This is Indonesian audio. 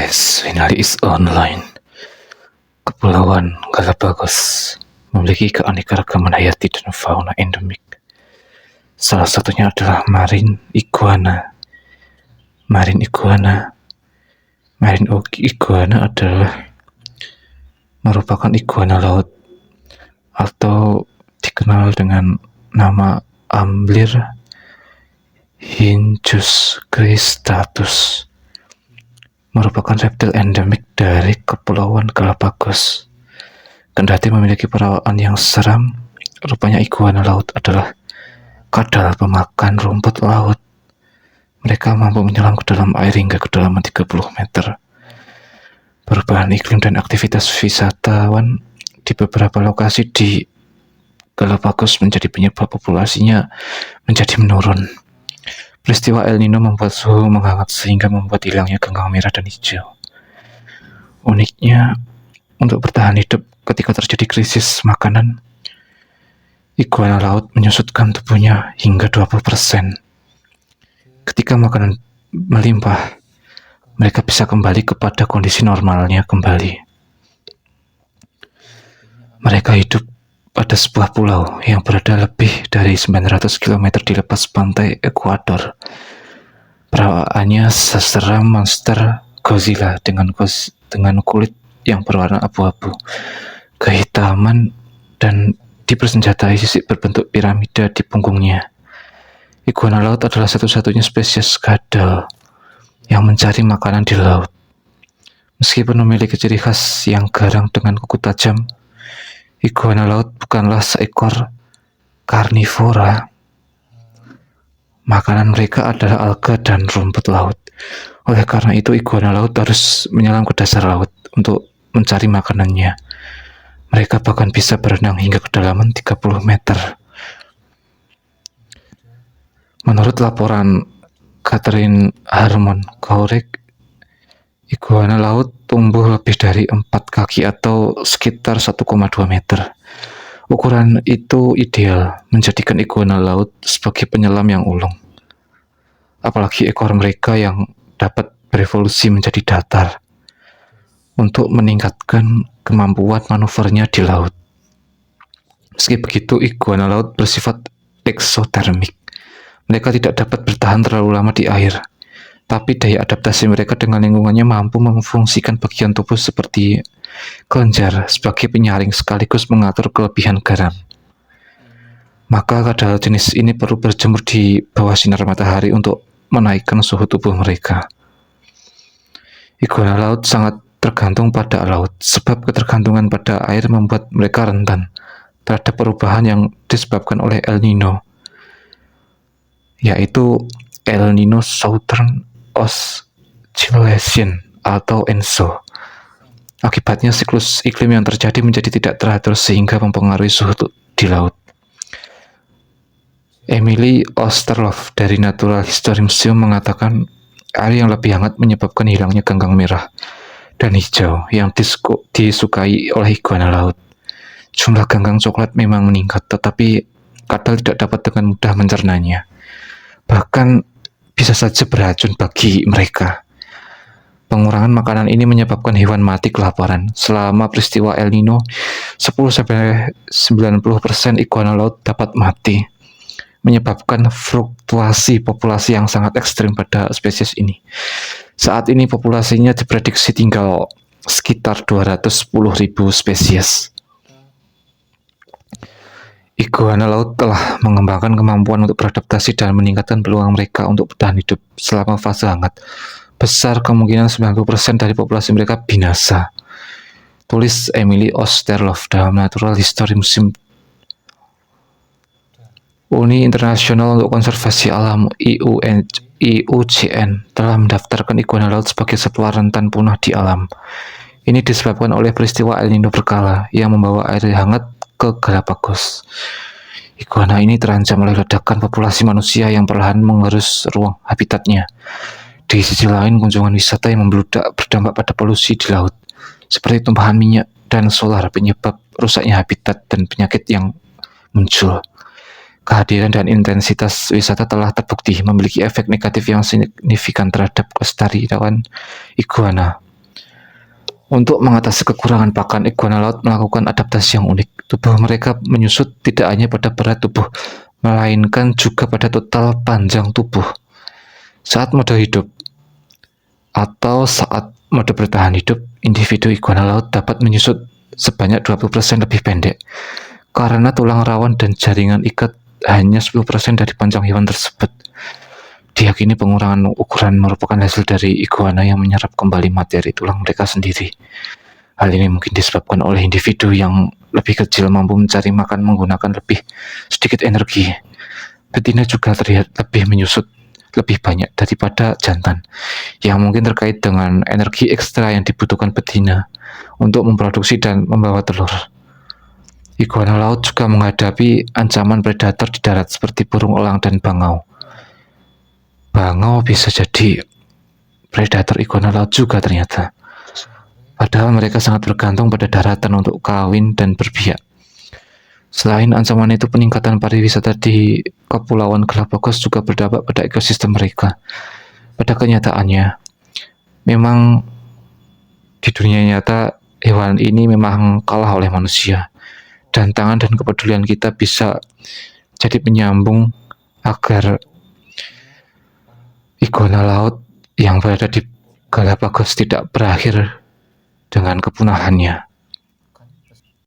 Tes finale is online. Kepulauan Galapagos memiliki keanekaragaman hayati dan fauna endemik. Salah satunya adalah marine iguana. Marine iguana adalah merupakan iguana laut atau dikenal dengan nama Amblyr hincus cristatus. Merupakan reptil endemik dari Kepulauan Galapagos. Kendati memiliki perawakan yang seram, rupanya iguana laut adalah kadal pemakan rumput laut. Mereka mampu menyelam ke dalam air hingga kedalaman 30 meter. Perubahan iklim dan aktivitas wisatawan di beberapa lokasi di Galapagos menjadi penyebab populasinya menjadi menurun. Peristiwa El Nino membuat suhu menghangat sehingga membuat hilangnya ganggang merah dan hijau. Uniknya, untuk bertahan hidup ketika terjadi krisis makanan, iguana laut menyusutkan tubuhnya hingga 20%. Ketika makanan melimpah, mereka bisa kembali kepada kondisi normalnya kembali. Mereka hidup pada sebuah pulau yang berada lebih dari 900 km di lepas pantai Ekuador. Perawakannya seseram monster Godzilla dengan kulit yang berwarna abu-abu, kehitaman, dan dipersenjatai sisik berbentuk piramida di punggungnya. Iguana laut adalah satu-satunya spesies kadal yang mencari makanan di laut. Meskipun memiliki ciri khas yang garang dengan kuku tajam, iguana laut bukanlah seekor karnivora. Makanan mereka adalah alga dan rumput laut. Oleh karena itu, iguana laut harus menyelam ke dasar laut untuk mencari makanannya. Mereka bahkan bisa berenang hingga kedalaman 30 meter. Menurut laporan Catherine Harmon Couric, iguana laut tumbuh lebih dari 4 kaki atau sekitar 1,2 meter. Ukuran itu ideal menjadikan iguana laut sebagai penyelam yang ulung. Apalagi ekor mereka yang dapat berevolusi menjadi datar untuk meningkatkan kemampuan manuvernya di laut. Meski begitu, iguana laut bersifat eksotermik. Mereka tidak dapat bertahan terlalu lama di air, tapi daya adaptasi mereka dengan lingkungannya mampu memfungsikan bagian tubuh seperti kelenjar sebagai penyaring sekaligus mengatur kelebihan garam. Maka kadal jenis ini perlu berjemur di bawah sinar matahari untuk menaikkan suhu tubuh mereka. Iguana laut sangat tergantung pada laut, sebab ketergantungan pada air membuat mereka rentan terhadap perubahan yang disebabkan oleh El Nino, yaitu El Nino Southern Oscillation atau ENSO. Akibatnya siklus iklim yang terjadi menjadi tidak teratur sehingga mempengaruhi suhu di laut. Emily Osterloff dari Natural History Museum mengatakan air yang lebih hangat menyebabkan hilangnya ganggang merah dan hijau yang disukai oleh iguana laut. Jumlah ganggang coklat memang meningkat, tetapi kadal tidak dapat dengan mudah mencernanya. Bahkan bisa saja beracun bagi mereka. Pengurangan makanan ini menyebabkan hewan mati kelaparan. Selama peristiwa El Nino, 10-90% iguana laut dapat mati, menyebabkan fluktuasi populasi yang sangat ekstrim pada spesies ini. Saat ini populasinya diprediksi tinggal sekitar 210.000 spesies. Iguana laut telah mengembangkan kemampuan untuk beradaptasi dan meningkatkan peluang mereka untuk bertahan hidup selama fase hangat. Besar kemungkinan 90% dari populasi mereka binasa. Tulis Emily Osterloff dalam Natural History Museum. Uni Internasional untuk Konservasi Alam IUCN telah mendaftarkan iguana laut sebagai satwa rentan punah di alam. Ini disebabkan oleh peristiwa El Nino berkala yang membawa air hangat ke Galapagos. Iguana ini terancam oleh ledakan populasi manusia yang perlahan mengerus ruang habitatnya. Di sisi lain, kunjungan wisata yang membludak berdampak pada polusi di laut, seperti tumpahan minyak dan solar penyebab rusaknya habitat dan penyakit yang muncul. Kehadiran dan intensitas wisata telah terbukti memiliki efek negatif yang signifikan terhadap kelestarian iguana. Untuk mengatasi kekurangan pakan, iguana laut melakukan adaptasi yang unik. Tubuh mereka menyusut tidak hanya pada berat tubuh, melainkan juga pada total panjang tubuh. Saat mode hidup atau saat mode bertahan hidup, individu iguana laut dapat menyusut sebanyak 20% lebih pendek. Karena tulang rawan dan jaringan ikat hanya 10% dari panjang hewan tersebut. Diyakini pengurangan ukuran merupakan hasil dari iguana yang menyerap kembali materi tulang mereka sendiri. Hal ini mungkin disebabkan oleh individu yang lebih kecil mampu mencari makan menggunakan lebih sedikit energi. Betina juga terlihat lebih menyusut lebih banyak daripada jantan, yang mungkin terkait dengan energi ekstra yang dibutuhkan betina untuk memproduksi dan membawa telur. Iguana laut juga menghadapi ancaman predator di darat seperti burung elang dan bangau. Bangau bisa jadi predator iguana laut juga ternyata. Padahal mereka sangat bergantung pada daratan untuk kawin dan berbiak. Selain ancaman itu, peningkatan pariwisata di Kepulauan Galapagos juga berdampak pada ekosistem mereka. Pada kenyataannya, memang di dunia nyata hewan ini memang kalah oleh manusia. Dan tangan dan kepedulian kita bisa jadi penyambung agar iguana laut yang berada di Galapagos tidak berakhir dengan kepunahannya.